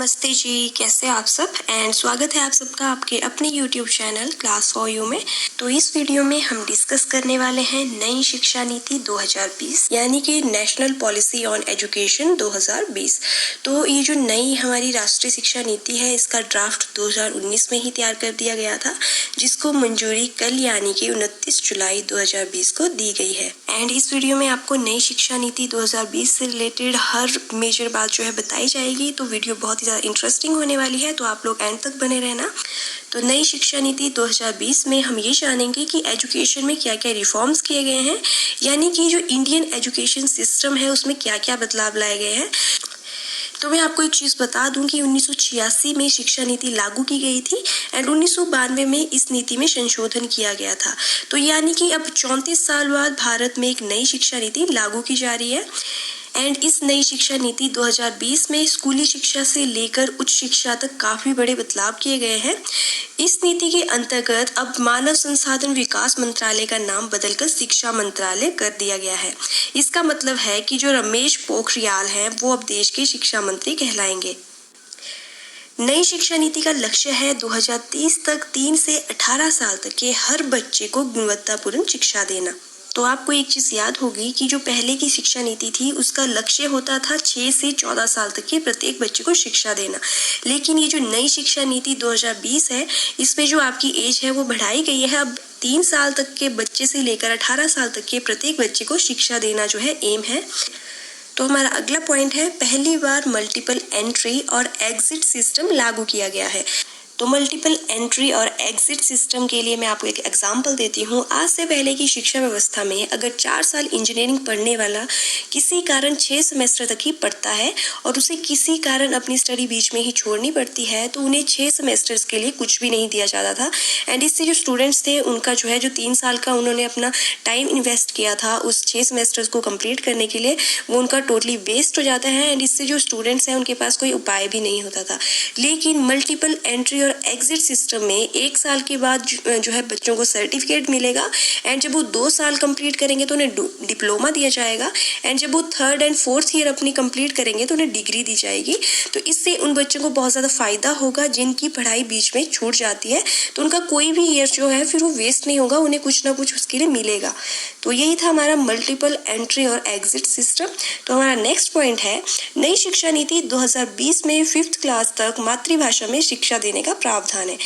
नमस्ते जी, कैसे आप सब। एंड स्वागत है आप सबका आपके अपने YouTube channel class for you में। तो इस वीडियो में हम डिस्कस करने वाले हैं नई शिक्षा नीति 2020 यानी कि नेशनल पॉलिसी ऑन एजुकेशन 2020। तो ये जो नई हमारी राष्ट्रीय शिक्षा नीति है, इसका ड्राफ्ट 2019 में ही तैयार कर दिया गया था, जिसको मंजूरी कल यानी कि 29 जुलाई 2020 को दी गई है। एंड इस वीडियो में आपको नई शिक्षा नीति 2020 से रिलेटेड हर मेजर बात जो है बताई जाएगी। तो वीडियो बहुत ही ज़्यादा इंटरेस्टिंग होने वाली है, तो आप लोग एंड तक बने रहना। तो नई शिक्षा नीति 2020 में हम ये जानेंगे कि एजुकेशन में क्या क्या रिफॉर्म्स किए गए हैं, यानी कि जो इंडियन एजुकेशन सिस्टम है उसमें क्या क्या बदलाव लाए गए हैं। तो मैं आपको एक चीज़ बता दूं कि 1986 में शिक्षा नीति लागू की गई थी एंड 1992 में इस नीति में संशोधन किया गया था। तो यानी कि अब 34 साल बाद भारत में एक नई शिक्षा नीति लागू की जा रही है। एंड इस नई शिक्षा नीति 2020 में स्कूली शिक्षा से लेकर उच्च शिक्षा तक काफ़ी बड़े बदलाव किए गए हैं। इस नीति के अंतर्गत अब मानव संसाधन विकास मंत्रालय का नाम बदलकर शिक्षा मंत्रालय कर दिया गया है। इसका मतलब है कि जो रमेश पोखरियाल हैं वो अब देश के शिक्षा मंत्री कहलाएंगे। नई शिक्षा नीति का लक्ष्य है 2030 तक 3 से 18 साल तक के हर बच्चे को गुणवत्तापूर्ण शिक्षा देना। तो आपको एक चीज़ याद होगी कि जो पहले की शिक्षा नीति थी उसका लक्ष्य होता था 6 से 14 साल तक के प्रत्येक बच्चे को शिक्षा देना, लेकिन ये जो नई शिक्षा नीति 2020 है, इसमें जो आपकी एज है वो बढ़ाई गई है। अब 3 साल तक के बच्चे से लेकर 18 साल तक के प्रत्येक बच्चे को शिक्षा देना जो है एम है। तो हमारा अगला पॉइंट है, पहली बार मल्टीपल एंट्री और एग्जिट सिस्टम लागू किया गया है। तो मल्टीपल एंट्री और एग्जिट सिस्टम के लिए मैं आपको एक एग्जांपल देती हूँ। आज से पहले की शिक्षा व्यवस्था में अगर 4 साल इंजीनियरिंग पढ़ने वाला किसी कारण 6 सेमेस्टर तक ही पढ़ता है और उसे किसी कारण अपनी स्टडी बीच में ही छोड़नी पड़ती है, तो उन्हें 6 सेमेस्टर्स के लिए कुछ भी नहीं दिया जाता था। एंड इससे जो स्टूडेंट्स थे उनका जो है जो 3 साल का उन्होंने अपना टाइम इन्वेस्ट किया था उस 6 सेमेस्टर्स को कंप्लीट करने के लिए, वो उनका टोटली वेस्ट हो जाता है। एंड इससे जो स्टूडेंट्स हैं उनके पास कोई उपाय भी नहीं होता था। लेकिन मल्टीपल एंट्री और एग्जिट सिस्टम में 1 साल के बाद जो है बच्चों को सर्टिफिकेट मिलेगा एंड जब वो 2 साल कंप्लीट करेंगे तो उन्हें डिप्लोमा दिया जाएगा एंड जब वो 3rd एंड 4th ईयर अपनी कंप्लीट करेंगे तो उन्हें डिग्री दी जाएगी। तो इससे उन बच्चों को बहुत ज़्यादा फायदा होगा जिनकी पढ़ाई बीच में छूट जाती है, तो उनका कोई भी ईयर जो है फिर वो वेस्ट नहीं होगा, उन्हें कुछ ना कुछ उसके लिए मिलेगा। तो यही था हमारा मल्टीपल एंट्री और एग्जिट सिस्टम। तो हमारा नेक्स्ट पॉइंट है, नई शिक्षा नीति 2020 में 5th क्लास तक मातृभाषा में शिक्षा देने का प्रावधान है।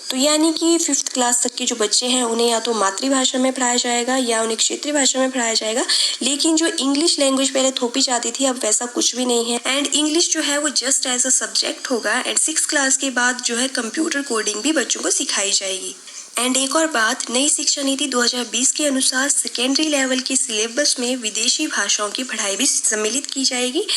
तो यानी कि 5th क्लास तक के जो बच्चे हैं उन्हें या तो मातृभाषा में पढ़ाया जाएगा या उन्हें क्षेत्रीय भाषा में पढ़ाया जाएगा, लेकिन जो इंग्लिश लैंग्वेज पहले थोपी जाती थी अब वैसा कुछ भी नहीं है। एंड इंग्लिश जो है वो जस्ट एज अ सब्जेक्ट होगा। एंड 6th क्लास के बाद जो है कंप्यूटर कोडिंग भी बच्चों को सिखाई जाएगी। एंड एक और बात, नई शिक्षा नीति 2020 के अनुसार सेकेंडरी लेवल के सिलेबस में विदेशी भाषाओं की पढ़ाई भी सम्मिलित की जाएगी।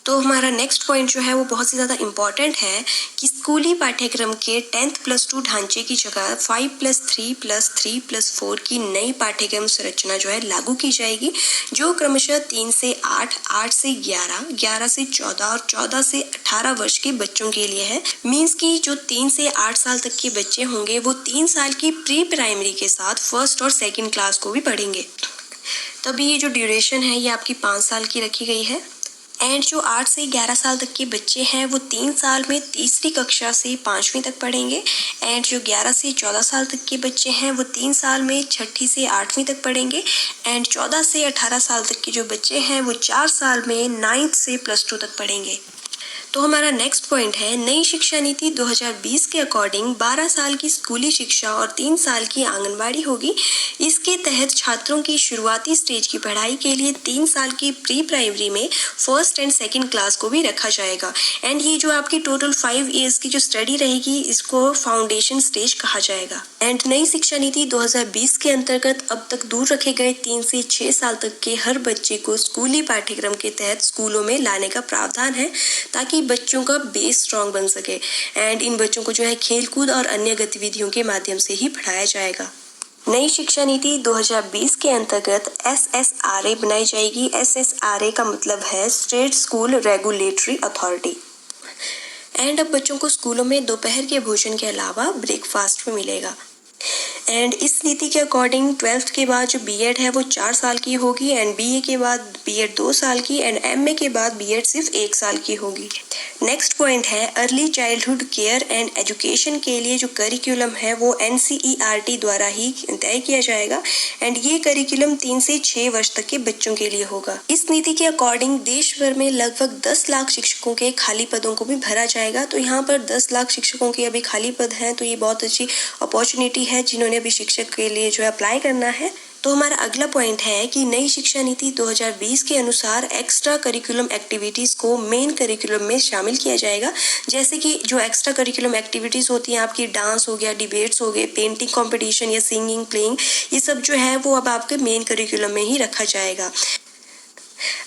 तो हमारा नेक्स्ट पॉइंट जो है वो बहुत ही ज़्यादा इम्पॉर्टेंट है कि स्कूली पाठ्यक्रम के 10th+2 ढांचे की जगह 5+3+3+4 की नई पाठ्यक्रम संरचना जो है लागू की जाएगी, जो क्रमशः 3 से 8, 8 से 11, 11 से 14 और 14 से 18 वर्ष के बच्चों के लिए है। मीन्स कि जो 3 से 8 साल तक के बच्चे होंगे वो 3 साल की प्री प्राइमरी के साथ 1st और 2nd क्लास को भी पढ़ेंगे। तभी ये जो ड्यूरेशन है ये आपकी 5 साल की रखी गई है। एंड जो 8 से 11 साल तक के बच्चे हैं वो 3 साल में तीसरी कक्षा से 5वीं तक पढ़ेंगे। एंड जो 11 से 14 साल तक के बच्चे हैं वो 3 साल में 6ठी से 8वीं तक पढ़ेंगे। एंड 14 से 18 साल तक के जो बच्चे हैं वो 4 साल में 9th से +2 तक पढ़ेंगे। तो हमारा नेक्स्ट पॉइंट है, नई शिक्षा नीति 2020 के अकॉर्डिंग 12 साल की स्कूली शिक्षा और 3 साल की आंगनबाड़ी होगी। इसके तहत छात्रों की शुरुआती स्टेज की पढ़ाई के लिए 3 साल की प्री प्राइमरी में 1st एंड 2nd क्लास को भी रखा जाएगा। एंड ये जो आपकी टोटल 5 ईयर्स की जो स्टडी रहेगी इसको फाउंडेशन स्टेज कहा जाएगा। एंड नई शिक्षा नीति 2020 के अंतर्गत अब तक दूर रखे गए 3 से 6 साल तक के हर बच्चे को स्कूली पाठ्यक्रम के तहत स्कूलों में लाने का प्रावधान है, ताकि बच्चों का बेस स्ट्रॉन्ग बन सके। एंड इन बच्चों को जो है खेलकूद और अन्य गतिविधियों के माध्यम से ही पढ़ाया जाएगा। नई शिक्षा नीति 2020 के अंतर्गत SSRA बनाई जाएगी। SSRA का मतलब है state school regulatory authority. And अब बच्चों को स्कूलों में दोपहर के भोजन के अलावा ब्रेकफास्ट भी मिलेगा। एंड इस नीति के अकॉर्डिंग 12th के बाद जो बीएड है वो 4 साल की होगी एंड बीए के बाद बीएड 2 साल की एंड एमए के बाद बीएड सिर्फ 1 साल की होगी। नेक्स्ट पॉइंट है early childhood care and education के लिए जो करिकुलम है वो NCERT द्वारा ही तय किया जाएगा एंड ये करिकुलम 3 से 6 वर्ष तक के बच्चों के लिए होगा। इस नीति के अकॉर्डिंग देश भर में लगभग 10 लाख शिक्षकों के खाली पदों को भी भरा जाएगा। तो यहाँ पर 10 लाख शिक्षकों के अभी खाली पद हैं, तो ये बहुत अच्छी अपॉर्चुनिटी है जिन्होंने अभी शिक्षक के लिए जो है अप्लाई करना है। तो हमारा अगला पॉइंट है कि नई शिक्षा नीति 2020 के अनुसार एक्स्ट्रा करिकुलम एक्टिविटीज को मेन करिकुलम में शामिल किया जाएगा। जैसे कि जो एक्स्ट्रा करिकुलम एक्टिविटीज होती हैं आपकी डांस हो गया, डिबेट्स हो गए, पेंटिंग कंपटीशन या सिंगिंग, प्लेइंग, ये सब जो है वो अब आपके मेन करिकुलम में ही रखा जाएगा।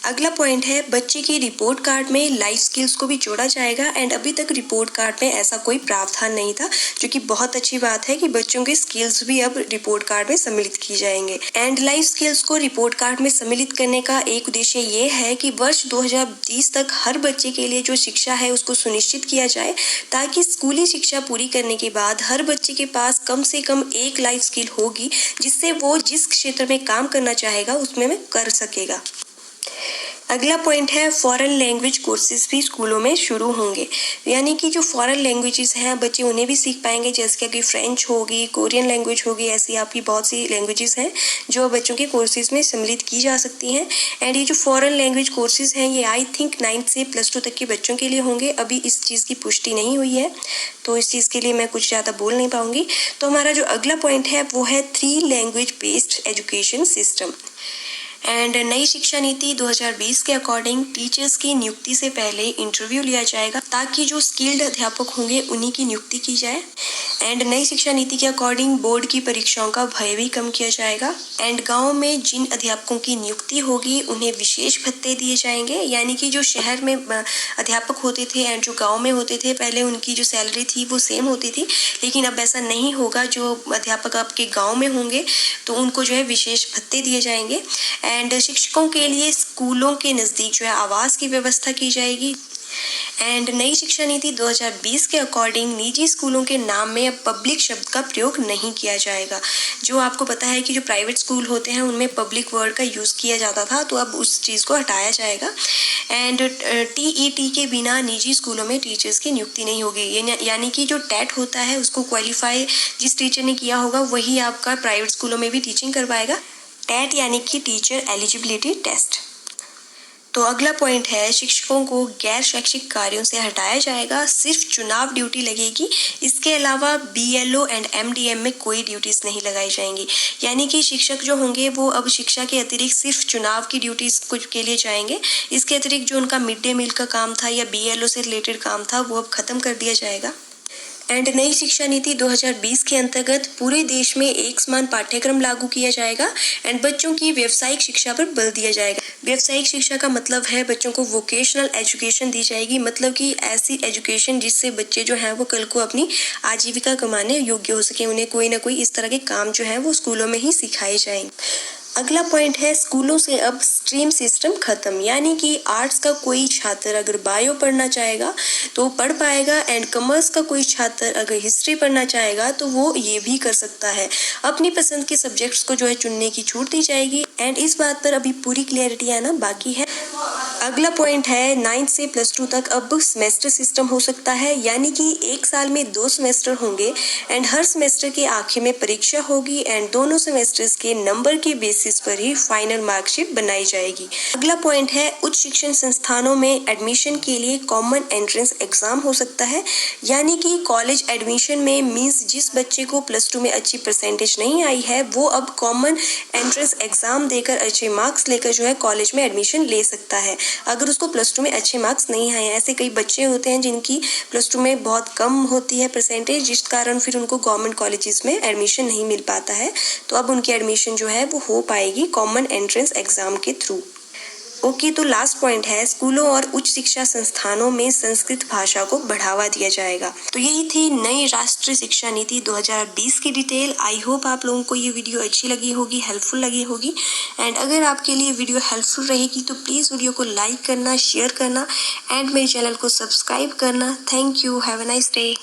अगला पॉइंट है बच्चे की रिपोर्ट कार्ड में लाइफ स्किल्स को भी जोड़ा जाएगा एंड अभी तक रिपोर्ट कार्ड में ऐसा कोई प्रावधान नहीं था, जो कि बहुत अच्छी बात है कि बच्चों के स्किल्स भी अब रिपोर्ट कार्ड में सम्मिलित की जाएंगे। एंड लाइफ स्किल्स को रिपोर्ट कार्ड में सम्मिलित करने का एक उद्देश्य ये है कि वर्ष 2020 तक हर बच्चे के लिए जो शिक्षा है उसको सुनिश्चित किया जाए, ताकि स्कूली शिक्षा पूरी करने के बाद हर बच्चे के पास कम से कम एक लाइफ स्किल होगी, जिससे वो जिस क्षेत्र में काम करना चाहेगा उसमें में कर सकेगा। अगला पॉइंट है फॉरेन लैंग्वेज कोर्सेज भी स्कूलों में शुरू होंगे, यानी कि जो फॉरेन लैंग्वेजेस हैं बच्चे उन्हें भी सीख पाएंगे, जैसे कि फ्रेंच होगी, कोरियन लैंग्वेज होगी, ऐसी आपकी बहुत सी लैंग्वेजेस हैं जो बच्चों के कोर्सेज में सम्मिलित की जा सकती हैं। एंड ये जो फॉरेन लैंग्वेज कोर्सेज हैं ये आई थिंक 9th से +2 तक के बच्चों के लिए होंगे। अभी इस चीज़ की पुष्टि नहीं हुई है, तो इस चीज़ के लिए मैं कुछ ज़्यादा बोल नहीं पाऊंगी। तो हमारा जो अगला पॉइंट है वो है 3 language based education system. And नई शिक्षा नीति 2020 के अकॉर्डिंग टीचर्स की नियुक्ति से पहले इंटरव्यू लिया जाएगा, ताकि जो स्किल्ड अध्यापक होंगे उन्हीं की नियुक्ति की जाए। एंड नई शिक्षा नीति के अकॉर्डिंग बोर्ड की परीक्षाओं का भय भी कम किया जाएगा। एंड गांव में जिन अध्यापकों की नियुक्ति होगी उन्हें विशेष भत्ते दिए जाएंगे, यानी कि जो शहर में अध्यापक होते थे एंड जो गाँव में होते थे पहले उनकी जो सैलरी थी वो सेम होती थी, लेकिन अब ऐसा नहीं होगा। जो अध्यापक आपके गाँव में होंगे तो उनको जो है विशेष भत्ते दिए जाएंगे। एंड शिक्षकों के लिए स्कूलों के नज़दीक जो है आवास की व्यवस्था की जाएगी। एंड नई शिक्षा नीति 2020 के अकॉर्डिंग निजी स्कूलों के नाम में अब पब्लिक शब्द का प्रयोग नहीं किया जाएगा। जो आपको पता है कि जो प्राइवेट स्कूल होते हैं उनमें पब्लिक वर्ड का यूज़ किया जाता था, तो अब उस चीज़ को हटाया जाएगा। एंड TET के बिना निजी स्कूलों में टीचर्स की नियुक्ति नहीं होगी, यानी कि जो टेट होता है उसको क्वालिफाई जिस टीचर ने किया होगा वही आपका प्राइवेट स्कूलों में भी टीचिंग करवाएगा। टेट यानी कि टीचर एलिजिबिलिटी टेस्ट। तो अगला पॉइंट है शिक्षकों को गैर शैक्षिक कार्यों से हटाया जाएगा, सिर्फ चुनाव ड्यूटी लगेगी। इसके अलावा BLO एंड MDM में कोई ड्यूटीज नहीं लगाई जाएंगी, यानी कि शिक्षक जो होंगे वो अब शिक्षा के अतिरिक्त सिर्फ चुनाव की ड्यूटीज कुछ के लिए जाएंगे। इसके अतिरिक्त जो उनका मिड डे मील का काम था या BLO से रिलेटेड काम था वो अब खत्म कर दिया जाएगा। एंड नई शिक्षा नीति 2020 के अंतर्गत पूरे देश में एक समान पाठ्यक्रम लागू किया जाएगा एंड बच्चों की व्यावसायिक शिक्षा पर बल दिया जाएगा। व्यावसायिक शिक्षा का मतलब है बच्चों को वोकेशनल एजुकेशन दी जाएगी, मतलब कि ऐसी एजुकेशन जिससे बच्चे जो हैं वो कल को अपनी आजीविका कमाने योग्य हो सके, उन्हें कोई ना कोई इस तरह के काम जो है वो स्कूलों में ही सिखाए जाएंगे। अगला पॉइंट है स्कूलों से अब स्ट्रीम सिस्टम खत्म, यानी कि आर्ट्स का कोई छात्र अगर बायो पढ़ना चाहेगा तो पढ़ पाएगा एंड कॉमर्स का कोई छात्र अगर हिस्ट्री पढ़ना चाहेगा तो वो ये भी कर सकता है। अपनी पसंद के सब्जेक्ट्स को जो है चुनने की छूट दी जाएगी एंड इस बात पर अभी पूरी क्लियरिटी आना बाकी है। अगला पॉइंट है 9th से +2 तक अब सेमेस्टर सिस्टम हो सकता है, यानी कि एक साल में 2 सेमेस्टर होंगे एंड हर सेमेस्टर के आखिर में परीक्षा होगी एंड दोनों सेमेस्टर्स के नंबर के बेसिस पर ही फाइनल मार्कशीट बनाई जाएगी। अगला पॉइंट है उच्च शिक्षण संस्थानों में एडमिशन के लिए कॉमन एंट्रेंस एग्जाम हो सकता है, यानी कि कॉलेज एडमिशन में मींस जिस बच्चे को +2 में अच्छी परसेंटेज नहीं आई है वो अब कॉमन एंट्रेंस एग्जाम देकर अच्छे मार्क्स लेकर जो है कॉलेज में एडमिशन ले सकता है। अगर उसको +2 में अच्छे मार्क्स नहीं आए, ऐसे कई बच्चे होते हैं जिनकी +2 में बहुत कम होती है परसेंटेज, जिस कारण फिर उनको गवर्नमेंट कॉलेजेस में एडमिशन नहीं मिल पाता है, तो अब उनकी एडमिशन जो है वो हो पाएगी कॉमन एंट्रेंस एग्जाम के थ्रू। ओके, तो लास्ट पॉइंट है स्कूलों और उच्च शिक्षा संस्थानों में संस्कृत भाषा को बढ़ावा दिया जाएगा। तो यही थी नई राष्ट्रीय शिक्षा नीति 2020 की डिटेल। आई होप आप लोगों को ये वीडियो अच्छी लगी होगी, हेल्पफुल लगी होगी एंड अगर आपके लिए वीडियो हेल्पफुल रहेगी तो प्लीज़ वीडियो को लाइक करना, शेयर करना एंड मेरे चैनल को सब्सक्राइब करना। Thank you, have a nice day.